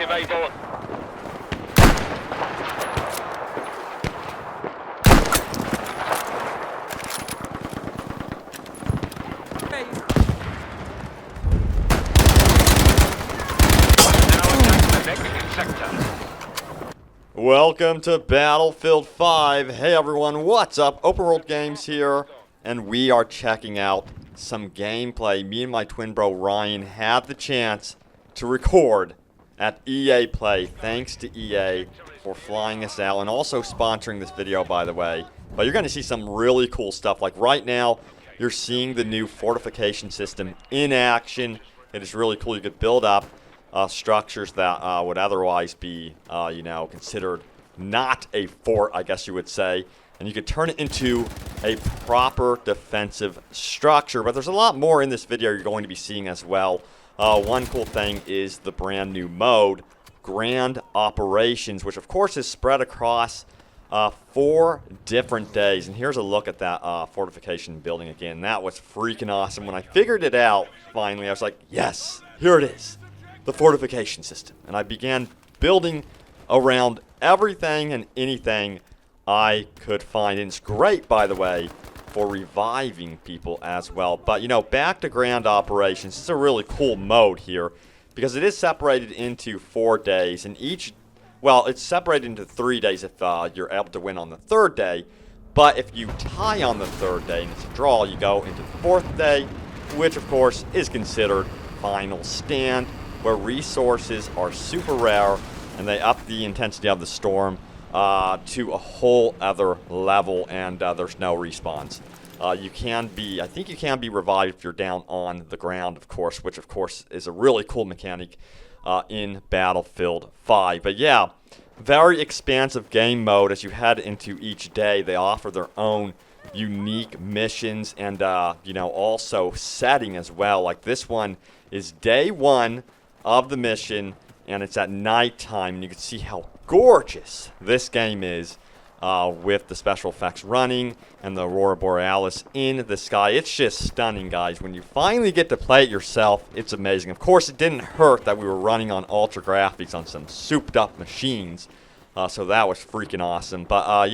Objective airborne. Welcome to Battlefield 5. Hey everyone, what's up? Open World Games here, and we are checking out some gameplay. Me and my twin bro Ryan had the chance to record at EA Play. Thanks to EA for flying us out and also sponsoring this video, by the way. But you're going to see some really cool stuff. Like right now, you're seeing the new fortification system in action. It is really cool. You could build up structures that would otherwise be, considered not a fort, I guess you would say. And you could turn it into a proper defensive structure. But there's a lot more in this video you're going to be seeing as well. One cool thing is the brand new mode, Grand Operations, which of course is spread across 4 different days. And here's a look at that fortification building again. That was freaking awesome. When I figured it out, finally, I was like, yes, here it is. The fortification system, and I began building around everything and anything I could find. And it's great, by the way, for reviving people as well. But back to Grand Operations. It's a really cool mode here because it is separated into 4 days, and it's separated into 3 days if you're able to win on the 3rd day. But if you tie on the 3rd day and it's a draw, you go into the 4th day, which of course is considered final stand, where resources are super rare and they up the intensity of the storm to a whole other level, and there's no respawns. I think you can be revived if you're down on the ground, of course, which of course is a really cool mechanic in Battlefield 5. But yeah, very expansive game mode. As you head into each day, they offer their own unique missions and also setting as well. Like this one is day 1 of the mission, and it's at nighttime, and you can see how gorgeous this game is with the special effects running and the Aurora Borealis in the sky. It's just stunning, guys. When you finally get to play it yourself, it's amazing. Of course, it didn't hurt that we were running on ultra graphics on some souped up machines, so that was freaking awesome. But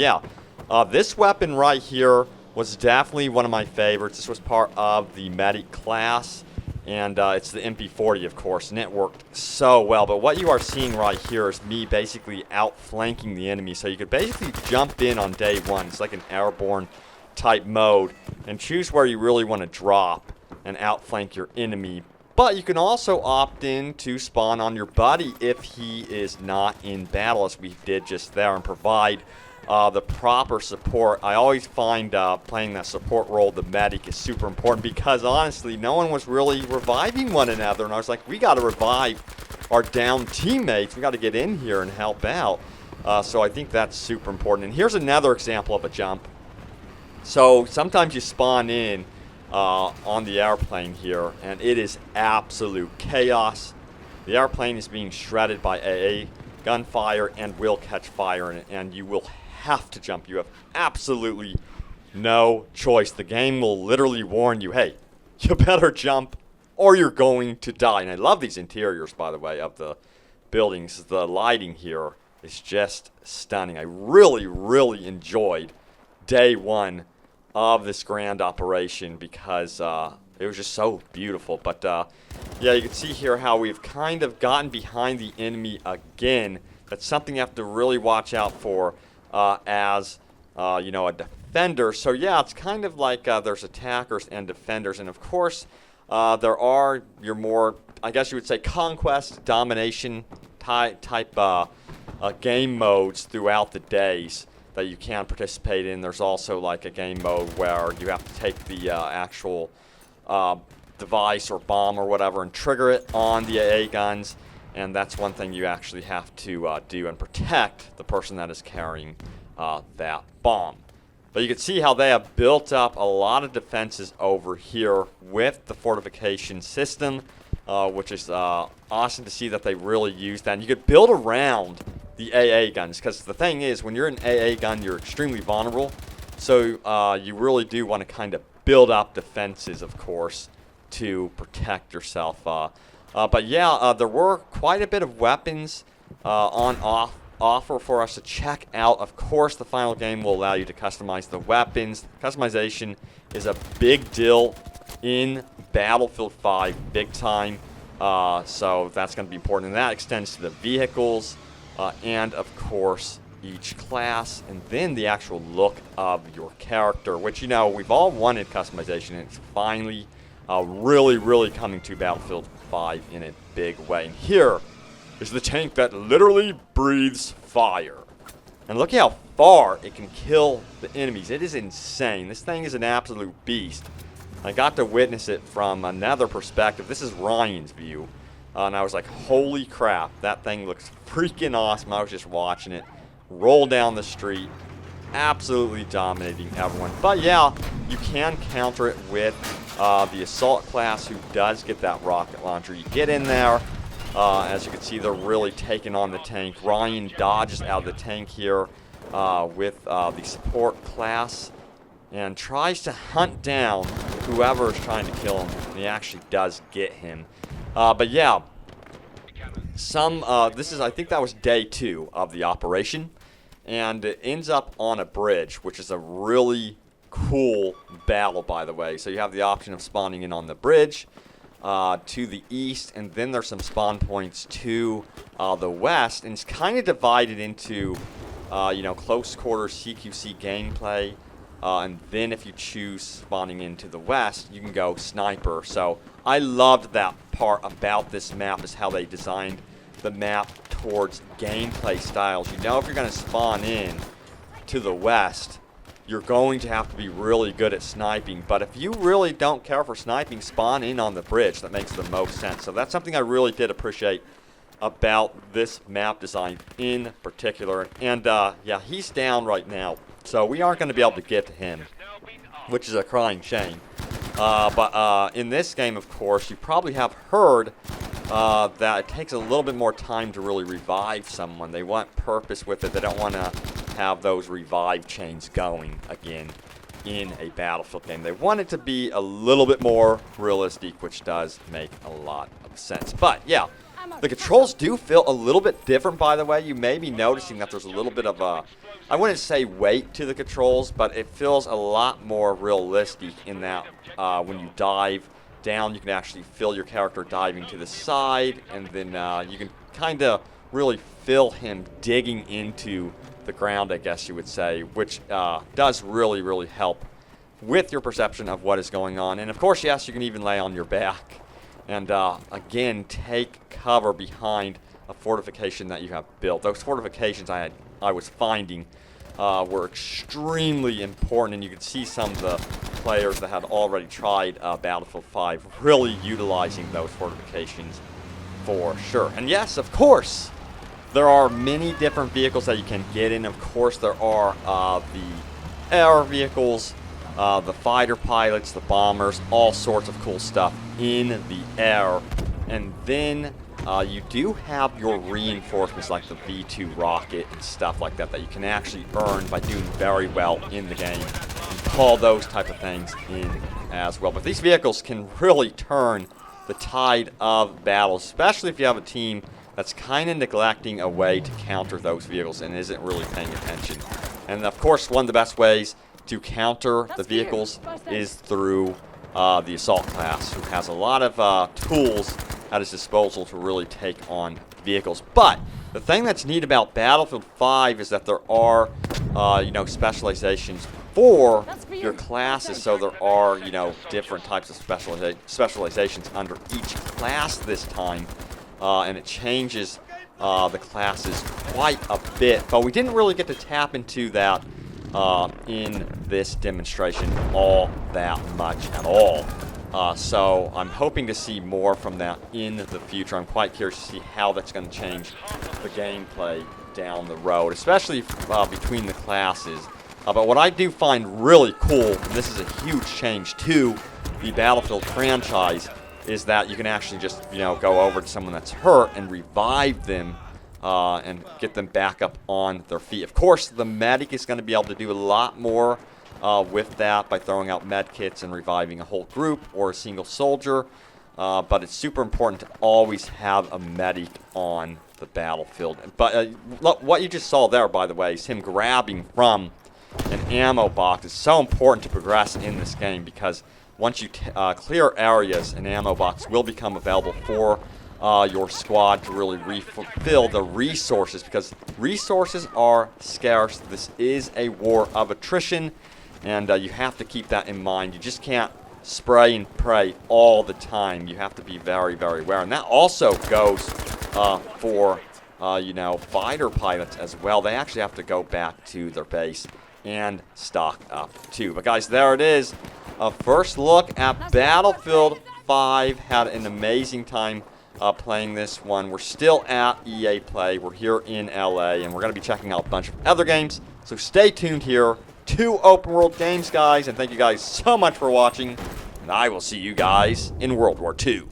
this weapon right here was definitely one of my favorites. This was part of the medic class. And it's the MP40, of course, and it worked so well. But what you are seeing right here is me basically outflanking the enemy. So you could basically jump in on day 1. It's like an airborne type mode. And choose where you really want to drop and outflank your enemy. But you can also opt in to spawn on your buddy if he is not in battle, as we did just there, and provide the proper support. I always find playing that support role, the medic, is super important because honestly, no one was really reviving one another, and I was like, we got to revive our down teammates. We got to get in here and help out. So I think that's super important. And here's another example of a jump. So sometimes you spawn in on the airplane here, and it is absolute chaos. The airplane is being shredded by AA gunfire and will catch fire, and you will have to jump. You have absolutely no choice. The game will literally warn you, hey, you better jump or you're going to die. And I love these interiors, by the way, of the buildings. The lighting here is just stunning. I really, really enjoyed day 1 of this grand operation because it was just so beautiful. But yeah, you can see here how we've kind of gotten behind the enemy again. That's something you have to really watch out for as a defender. So yeah, it's kind of like there's attackers and defenders, and of course there are your more, I guess you would say, conquest, domination type game modes throughout the days that you can participate in. There's also like a game mode where you have to take the actual device or bomb or whatever and trigger it on the AA guns. And that's one thing you actually have to do and protect the person that is carrying that bomb. But you can see how they have built up a lot of defenses over here with the fortification system, which is awesome to see that they really use that. And you could build around the AA guns, because the thing is, when you're an AA gun, you're extremely vulnerable. So you really do want to kind of build up defenses, of course, to protect yourself But yeah, there were quite a bit of weapons on offer for us to check out. Of course, the final game will allow you to customize the weapons. Customization is a big deal in Battlefield 5, big time. So that's going to be important. And that extends to the vehicles and, of course, each class. And then the actual look of your character, which, you know, we've all wanted customization. And it's finally really coming to Battlefield 5 in a big way. And here is the tank that literally breathes fire. And look how far it can kill the enemies. It is insane. This thing is an absolute beast. I got to witness it from another perspective. This is Ryan's view. And I was like, holy crap, that thing looks freaking awesome. I was just watching it roll down the street, absolutely dominating everyone. But yeah, you can counter it with the assault class, who does get that rocket launcher. You get in there. As you can see, they're really taking on the tank. Ryan dodges out of the tank here with the support class and tries to hunt down whoever is trying to kill him. He actually does get him. But yeah, I think that was day 2 of the operation. And it ends up on a bridge, which is a really cool battle, by the way. So you have the option of spawning in on the bridge to the east, and then there's some spawn points to the west, and it's kind of divided into close quarters CQC gameplay, and then if you choose spawning into the west, you can go sniper. So I loved that part about this map, is how they designed the map towards gameplay styles. You know, if you're going to spawn in to the west, you're going to have to be really good at sniping. But if you really don't care for sniping, spawn in on the bridge. That makes the most sense. So that's something I really did appreciate about this map design in particular. And yeah, he's down right now, so we aren't going to be able to get to him, which is a crying shame. But in this game, of course, you probably have heard that it takes a little bit more time to really revive someone. They want purpose with it. They don't want to have those revive chains going again in a Battlefield game. They want it to be a little bit more realistic, which does make a lot of sense. But yeah, the controls do feel a little bit different, by the way. You may be noticing that there's a little bit of a, I wouldn't say weight to the controls, but it feels a lot more realistic in that when you dive down, you can actually feel your character diving to the side, and then you can kind of really feel him digging into the ground, I guess you would say, which does really help with your perception of what is going on. And of course, yes, you can even lay on your back and again take cover behind a fortification that you have built. Those fortifications I was finding were extremely important, and you could see some of the players that had already tried Battlefield 5 really utilizing those fortifications for sure. And yes, of course, there are many different vehicles that you can get in. Of course, there are the air vehicles, the fighter pilots, the bombers, all sorts of cool stuff in the air. And then you do have your reinforcements like the V2 rocket and stuff like that that you can actually earn by doing very well in the game. You call those type of things in as well. But these vehicles can really turn the tide of battle, especially if you have a team that's kind of neglecting a way to counter those vehicles and isn't really paying attention. And of course, one of the best ways to counter the vehicles is through the assault class, who has a lot of tools at his disposal to really take on vehicles. But the thing that's neat about Battlefield 5 is that there are, specializations for your classes. So there are, different types of specializations under each class this time. And it changes the classes quite a bit. But we didn't really get to tap into that in this demonstration all that much at all. So I'm hoping to see more from that in the future. I'm quite curious to see how that's going to change the gameplay down the road, especially between the classes. But what I do find really cool, and this is a huge change to the Battlefield franchise, is that you can actually just, go over to someone that's hurt and revive them and get them back up on their feet. Of course, the medic is going to be able to do a lot more with that by throwing out med kits and reviving a whole group or a single soldier. but it's super important to always have a medic on the battlefield. But what you just saw there, by the way, is him grabbing from an ammo box. Is so important to progress in this game because once you clear areas, an ammo box will become available for your squad to really refill the resources, because resources are scarce. This is a war of attrition, and you have to keep that in mind. You just can't spray and pray all the time. You have to be very, very aware. And that also goes for, you know, fighter pilots as well. They actually have to go back to their base and stock up too. But guys, there it is. A first look at Battlefield 5. Had an amazing time playing this one. We're still at EA Play. We're here in LA, and we're going to be checking out a bunch of other games. So stay tuned here to Open World Games, guys. And thank you guys so much for watching. And I will see you guys in World War II.